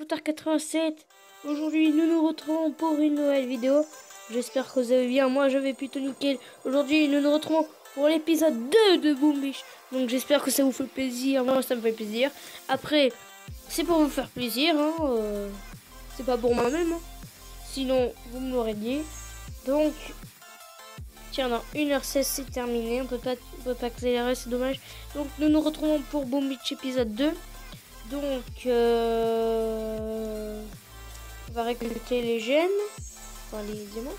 Footard87. Aujourd'hui, nous nous retrouvons pour une nouvelle vidéo. J'espère que vous allez bien. Moi, je vais plutôt nickel. Aujourd'hui, nous nous retrouvons pour l'épisode 2 de Boom Beach. Donc, j'espère que ça vous fait plaisir. Moi, ça me fait plaisir. Après, c'est pour vous faire plaisir. Hein, c'est pas pour moi-même. Hein. Sinon, vous me l'aurez dit. Donc, tiens, dans 1h16, c'est terminé. On peut pas accélérer, c'est dommage. Donc, nous nous retrouvons pour Boom Beach épisode 2. Donc, on va récolter les gemmes, enfin les diamants.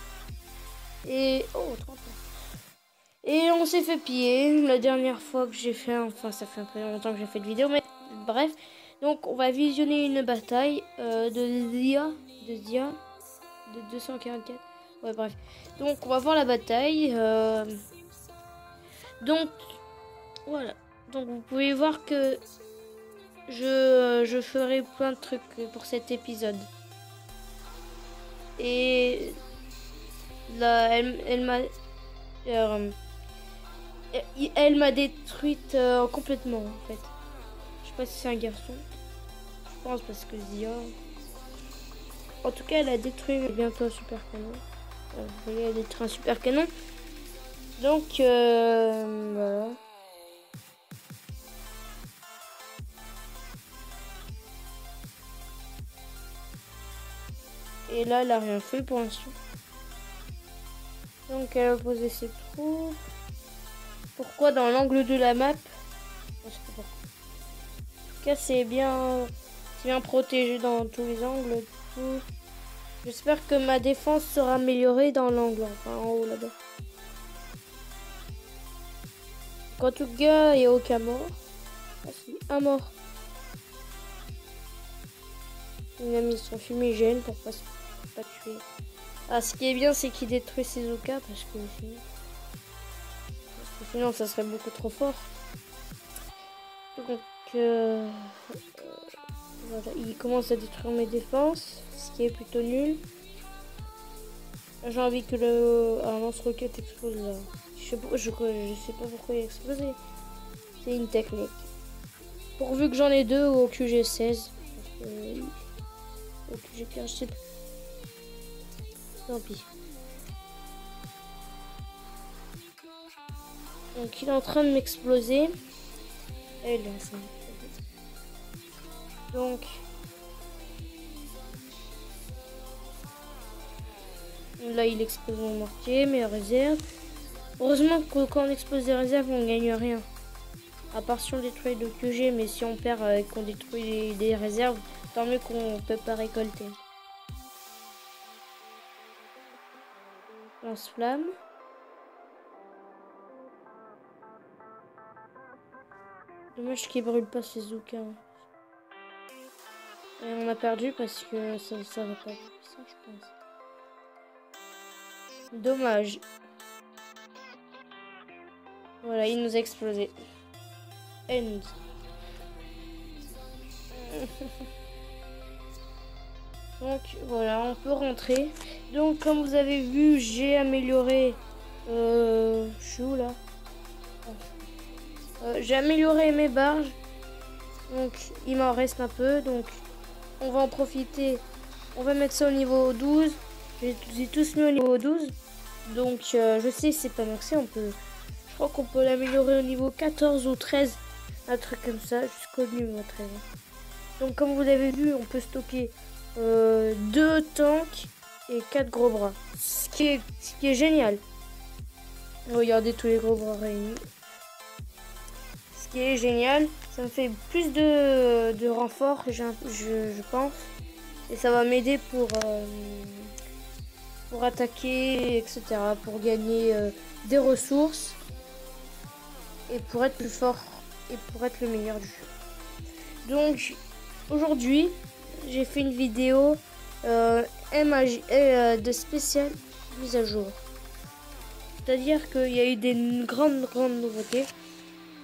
Et, oh, 30 ans. Et on s'est fait piller la dernière fois que j'ai fait, enfin ça fait un peu longtemps que j'ai fait de vidéo, mais bref. Donc, on va visionner une bataille de 244. Ouais, bref. Donc, on va voir la bataille. Donc, voilà. Donc, vous pouvez voir que je ferai plein de trucs pour cet épisode. Et là, elle m'a détruite complètement en fait. Je sais pas si c'est un garçon. Je pense parce que Zia. En tout cas, elle a détruit bientôt un super canon. Vous voyez, elle a détruit un super canon. Donc voilà. Et là, elle a rien fait pour l'instant. Donc, elle a posé ses troupes. Pourquoi dans l'angle de la map? Je sais pas pourquoi. En tout cas, c'est bien protégé dans tous les angles. J'espère que ma défense sera améliorée dans l'angle, enfin en haut là-bas. En tout cas, il n'y a aucun mort. Ah si, un mort. Il a mis son fumigène pour pas tuer. Ah, ce qui est bien, c'est qu'il détruit ses Zuka parce que sinon ça serait beaucoup trop fort. Donc voilà, il commence à détruire mes défenses, ce qui est plutôt nul. J'ai envie que un lance-roquette explose là. Je sais pas pourquoi il a explosé. C'est une technique. Pourvu que j'en ai deux au QG16. Au QG15, je sais pas. Tant pis. Donc il est en train de m'exploser. Et là, ça m'explose. Donc là il explose mon mortier, mes réserves. Heureusement que quand on explose des réserves, on gagne rien. À part si on détruit le QG, mais si on perd et qu'on détruit des réserves, tant mieux qu'on peut pas récolter. Lance-flamme. Dommage qu'il brûle pas ses Zuka. Et on a perdu parce que ça va pas être ça, je pense. Dommage. Voilà, il nous a explosé. End. Donc voilà, on peut rentrer. Donc comme vous avez vu, j'ai amélioré. Je suis où là? J'ai amélioré mes barges. Donc il m'en reste un peu. Donc on va en profiter. On va mettre ça au niveau 12. J'ai tous mis au niveau 12. Donc je sais c'est pas maxé. Je crois qu'on peut l'améliorer au niveau 14 ou 13. Un truc comme ça jusqu'au niveau 13. Donc comme vous avez vu, on peut stocker 2 tanks et 4 gros bras. Ce qui est génial. Regardez tous les gros bras réunis. Ce qui est génial, ça me fait plus de renforts, je pense. Et ça va m'aider pour attaquer, etc. Pour gagner des ressources. Et pour être plus fort. Et pour être le meilleur du jeu. Donc, aujourd'hui, j'ai fait une vidéo MAG, de spéciale mise à jour. C'est-à-dire qu'il y a eu des grandes nouveautés.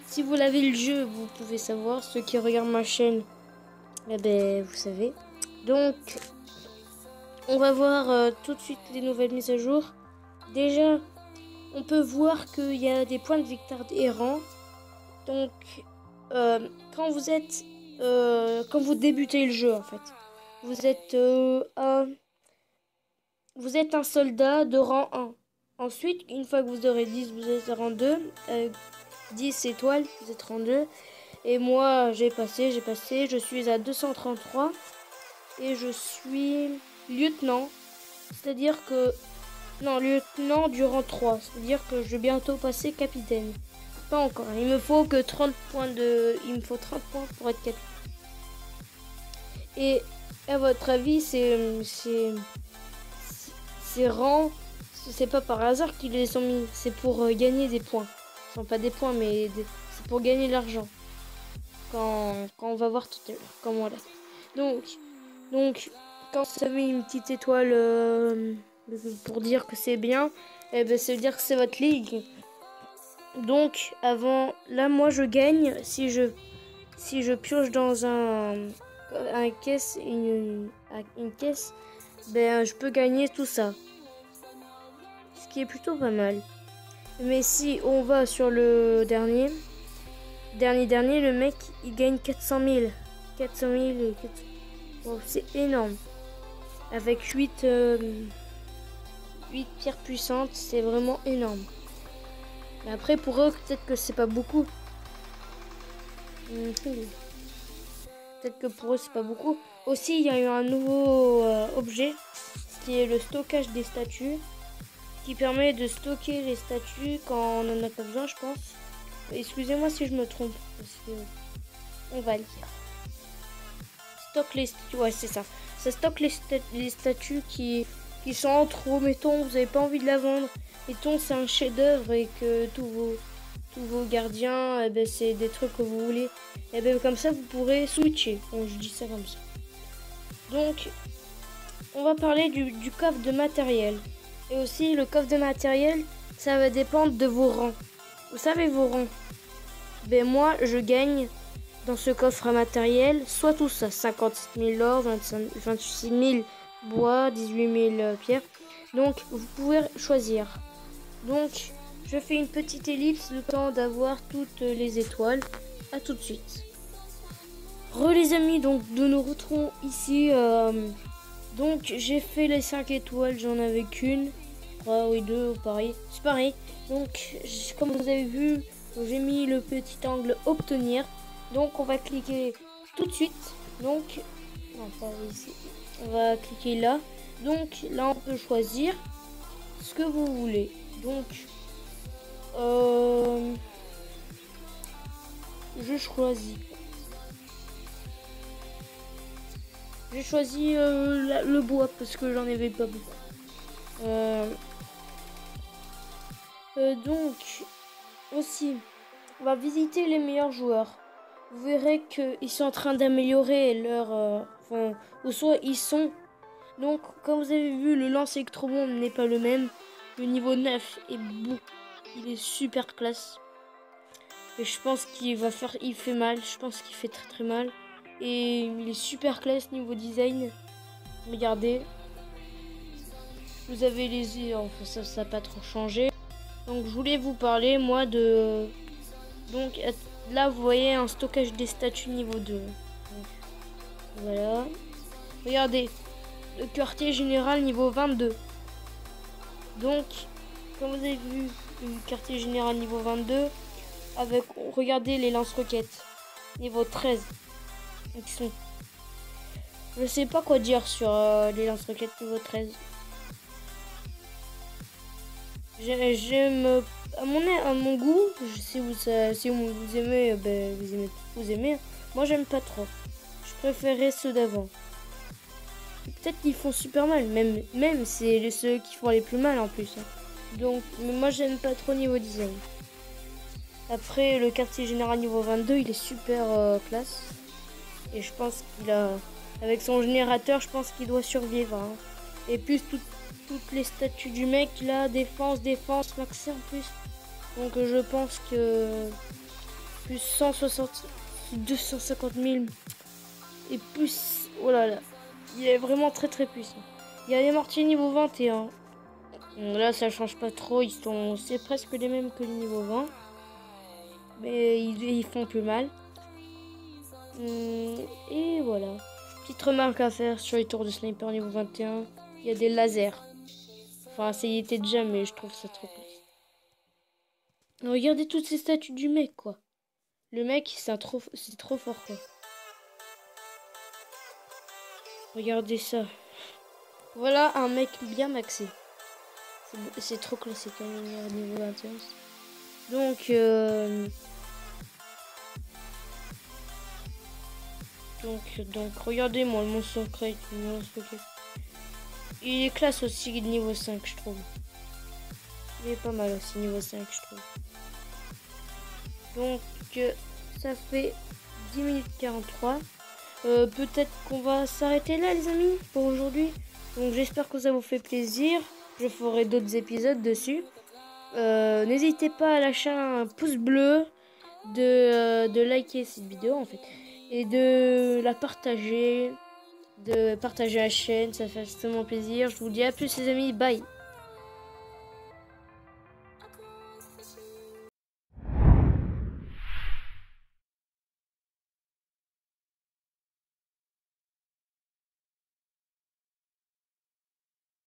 Si vous l'avez le jeu, vous pouvez savoir. Ceux qui regardent ma chaîne, eh ben, vous savez. Donc, on va voir tout de suite les nouvelles mises à jour. Déjà, on peut voir qu'il y a des points de victoire errants. Donc, quand vous débutez le jeu, en fait, vous êtes, vous êtes un soldat de rang 1. Ensuite, une fois que vous aurez 10, vous êtes rang 2. 10 étoiles, vous êtes rang 2. Et moi, j'ai passé, je suis à 233. Et je suis lieutenant. C'est-à-dire que... Non, lieutenant du rang 3. C'est-à-dire que je vais bientôt passer capitaine. Pas encore. Il me faut que 30 points de... Il me faut 30 points pour être capitaine. Et à votre avis, ces rangs, c'est pas par hasard qu'ils les ont mis. C'est pour gagner des points. Ce sont pas des points, mais c'est pour gagner de l'argent. Quand on va voir tout à l'heure comment on l'a. Donc, quand vous avez une petite étoile pour dire que c'est bien, eh ben, ça veut dire que c'est votre ligue. Donc, avant, là, moi, je gagne si je pioche dans une caisse, ben, je peux gagner tout ça. Ce qui est plutôt pas mal. Mais si on va sur le dernier, le mec, il gagne 400 000. 400 000 et 400... Oh, c'est énorme. Avec 8 pierres puissantes, c'est vraiment énorme. Mais après, pour eux, peut-être que c'est pas beaucoup. Peut-être que pour eux, c'est pas beaucoup. Aussi, il y a eu un nouveau objet, qui est le stockage des statues, qui permet de stocker les statues quand on en a pas besoin, je pense. Excusez-moi si je me trompe, parce que on va le dire. Stocke les statues, ouais, c'est ça. Ça stocke les statues qui sont en trop. Mettons, vous n'avez pas envie de la vendre. Mettons, c'est un chef-d'œuvre et que tous vos gardiens, eh ben, c'est des trucs que vous voulez. Et ben, comme ça, vous pourrez switcher. Bon, je dis ça comme ça. Donc, on va parler du coffre de matériel. Et aussi, le coffre de matériel, ça va dépendre de vos rangs. Vous savez vos rangs? Ben, moi, je gagne dans ce coffre matériel, soit tout ça, 57 000 or, 26 000 bois, 18 000 pierres. Donc, vous pouvez choisir. Donc, je fais une petite ellipse, le temps d'avoir toutes les étoiles. À tout de suite. Les amis, donc de nous retrouvons ici. Donc, j'ai fait les 5 étoiles, j'en avais qu'une. Ah oui, deux, pareil. C'est pareil. Donc, comme vous avez vu, j'ai mis le petit angle obtenir. Donc, on va cliquer tout de suite. Donc, non, pas ici. On va cliquer là. Donc, là, on peut choisir ce que vous voulez. Donc, je choisis. J'ai choisi le bois parce que j'en avais pas beaucoup. Donc, aussi, on va visiter les meilleurs joueurs. Vous verrez qu'ils sont en train d'améliorer leur... ou soit ils sont... Donc, comme vous avez vu, le lance électrobombe n'est pas le même. Le niveau 9 est beau. Il est super classe. Et je pense qu'il va faire... Il fait mal. Je pense qu'il fait très très mal. Et il est super classe niveau design. Regardez. Vous avez les yeux. Enfin, ça n'a pas trop changé. Donc, je voulais vous parler, moi, de... Donc, là, vous voyez un stockage des statues niveau 2. Donc, voilà. Regardez. Le quartier général niveau 22. Donc, comme vous avez vu, le quartier général niveau 22. Avec, regardez les lance-roquettes. Niveau 13. Donc, ils sont... Je sais pas quoi dire sur les lance-roquettes niveau 13. J'aime à mon goût, si vous aimez, ben, vous aimez. Moi, j'aime pas trop. Je préférais ceux d'avant. Peut-être qu'ils font super mal, même c'est ceux qui font les plus mal en plus. Donc, mais moi, j'aime pas trop niveau design. Après, le quartier général niveau 22, il est super classe. Et je pense qu'il a, avec son générateur, je pense qu'il doit survivre. Hein. Et plus toutes les statues du mec là, défense, maxi en plus. Donc je pense que plus 250 000 et plus, oh là là, il est vraiment très très puissant. Il y a les mortiers niveau 21. Bon, là ça change pas trop, c'est presque les mêmes que le niveau 20. Mais ils font plus mal. Et voilà. Petite remarque à faire sur les tours de sniper niveau 21. Il y a des lasers. Enfin, ça y était déjà, mais je trouve ça trop classe. Regardez toutes ces statues du mec, quoi. Le mec, c'est trop fort, quoi. Regardez ça. Voilà un mec bien maxé. C'est trop classique, hein, niveau 21. Donc, regardez-moi le monstre secret. Il est classe aussi niveau 5, je trouve. Il est pas mal aussi niveau 5, je trouve. Donc, ça fait 10 minutes 43. Peut-être qu'on va s'arrêter là, les amis, pour aujourd'hui. Donc, j'espère que ça vous fait plaisir. Je ferai d'autres épisodes dessus. N'hésitez pas à lâcher un pouce bleu, de liker cette vidéo, en fait. Et de la partager. De partager la chaîne, ça fait extrêmement plaisir. Je vous dis à plus, les amis. Bye!